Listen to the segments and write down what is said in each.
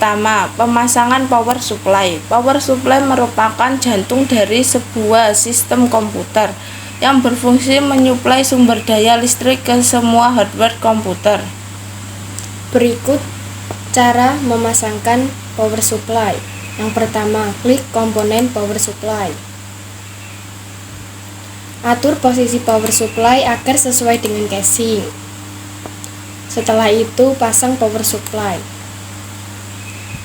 pertama, pemasangan power supply. Power supply merupakan jantung dari sebuah sistem komputer yang berfungsi menyuplai sumber daya listrik ke semua hardware komputer. Berikut cara memasangkan power supply. Yang pertama, klik komponen power supply. Atur posisi power supply agar sesuai dengan casing. Setelah itu, pasang power supply.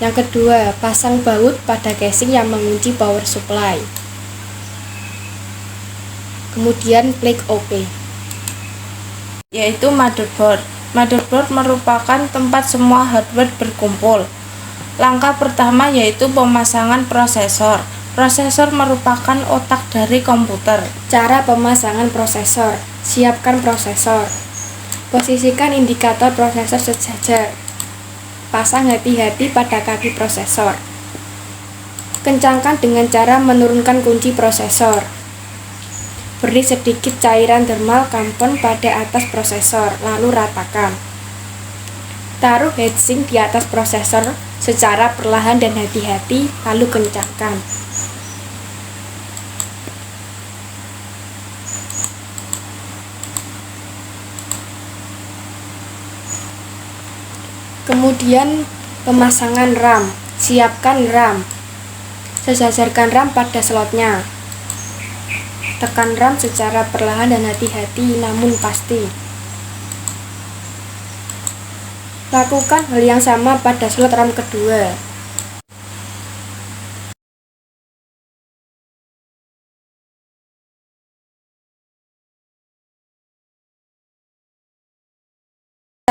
Yang kedua, pasang baut pada casing yang mengunci power supply. Kemudian klik OK. Yaitu motherboard. Motherboard merupakan tempat semua hardware berkumpul. Langkah pertama yaitu pemasangan prosesor. Prosesor merupakan otak dari komputer. Cara pemasangan prosesor. Siapkan prosesor. Posisikan indikator prosesor sejajar. Pasang hati-hati pada kaki prosesor. Kencangkan dengan cara menurunkan kunci prosesor. Beri sedikit cairan thermal compound pada atas prosesor, lalu ratakan. Taruh heatsink di atas prosesor secara perlahan dan hati-hati, lalu kencangkan. Kemudian pemasangan RAM. Siapkan RAM. Sejajarkan RAM pada slotnya. Tekan RAM secara perlahan dan hati-hati namun pasti. Lakukan hal yang sama pada slot RAM kedua.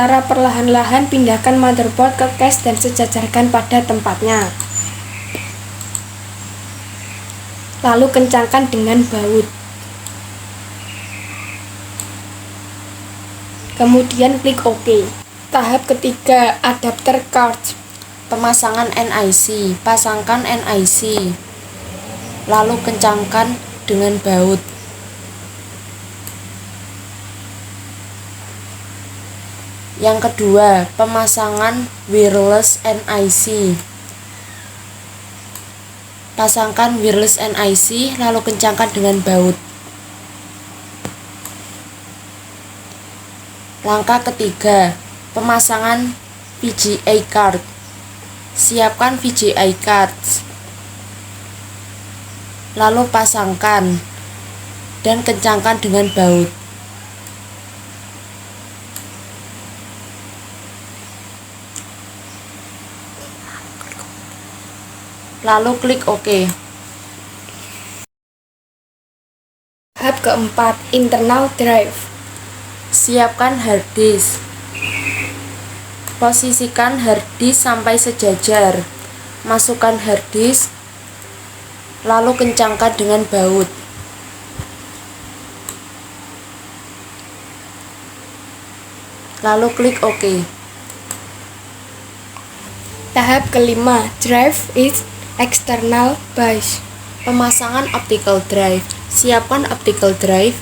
Secara perlahan-lahan pindahkan motherboard ke case dan sejajarkan pada tempatnya. Lalu kencangkan dengan baut. Kemudian klik OK. Tahap ketiga, adapter card. Pemasangan NIC. Pasangkan NIC. Lalu kencangkan dengan baut. Yang kedua, pemasangan wireless NIC. Pasangkan wireless NIC, lalu kencangkan dengan baut. Langkah ketiga, pemasangan VGA card. Siapkan VGA cards. Lalu pasangkan dan kencangkan dengan baut. Lalu klik OK. Tahap keempat, internal drive. Siapkan hard disk. Posisikan hard disk sampai sejajar. Masukkan hard disk, lalu kencangkan dengan baut. Lalu klik OK. Tahap kelima, drive is external bus. Pemasangan optical drive. Siapkan optical drive.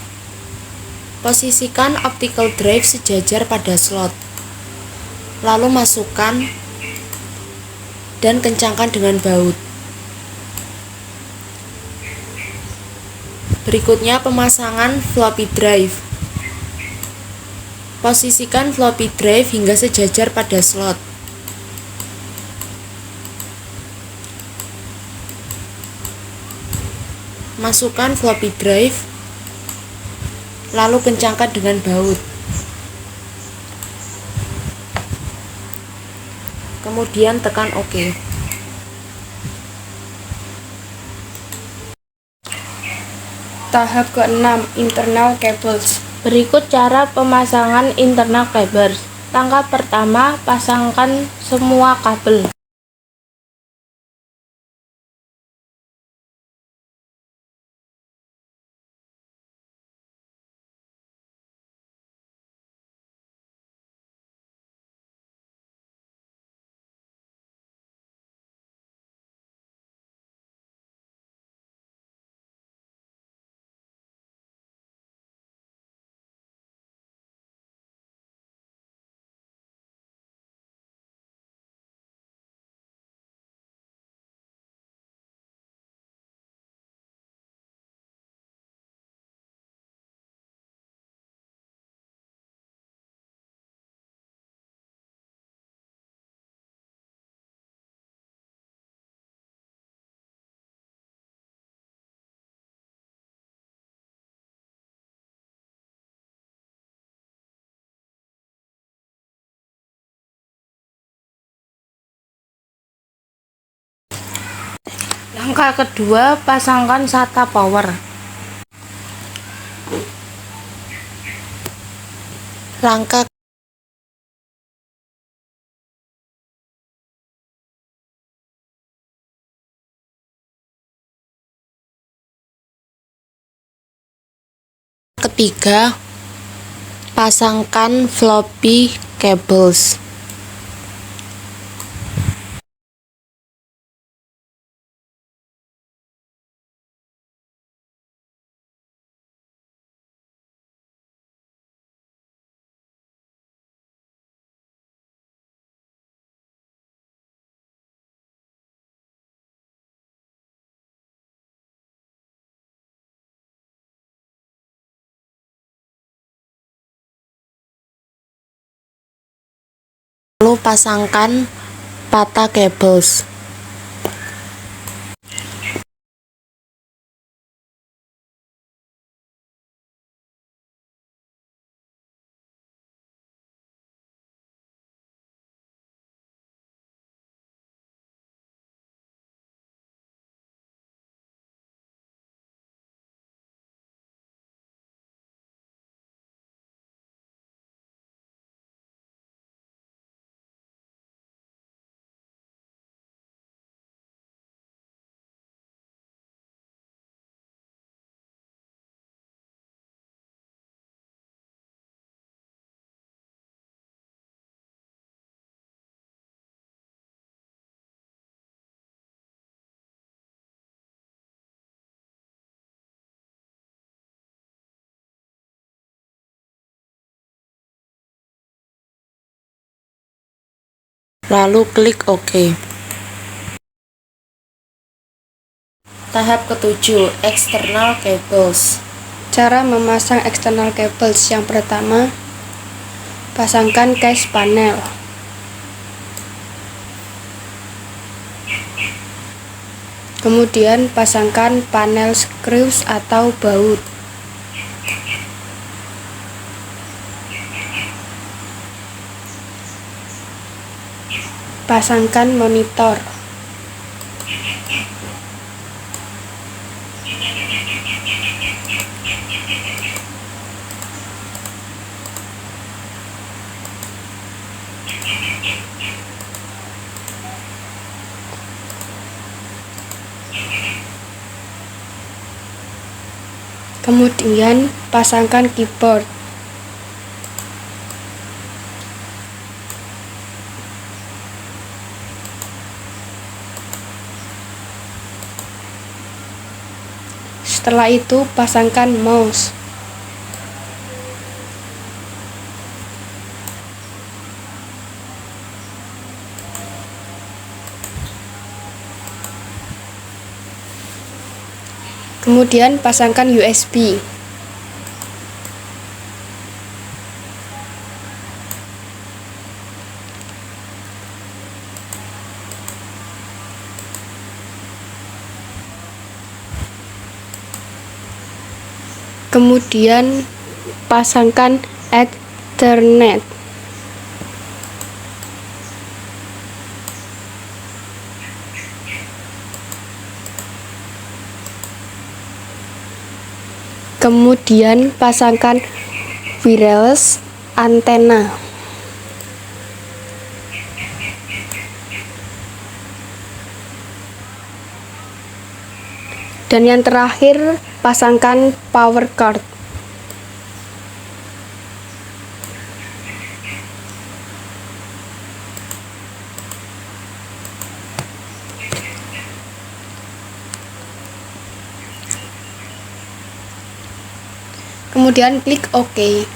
Posisikan optical drive sejajar pada slot. Lalu masukkan dan kencangkan dengan baut. Berikutnya pemasangan floppy drive. Posisikan floppy drive hingga sejajar pada slot. Masukkan floppy drive, lalu kencangkan dengan baut. Kemudian tekan OK. Tahap keenam, internal cables. Berikut cara pemasangan internal cables. Langkah pertama, pasangkan semua kabel. Langkah kedua, pasangkan SATA power. Langkah ketiga, pasangkan floppy cables. Lalu pasangkan SATA cables. Lalu klik OK. Tahap ketujuh, external cables. Cara memasang external cables. Yang pertama, pasangkan case panel. Kemudian pasangkan panel screws atau baut. Pasangkan monitor. Kemudian pasangkan keyboard. Setelah itu pasangkan mouse. Kemudian pasangkan USB. Kemudian pasangkan Ethernet. Kemudian pasangkan wireless antena. Dan yang terakhir, pasangkan power cord. Kemudian klik OK.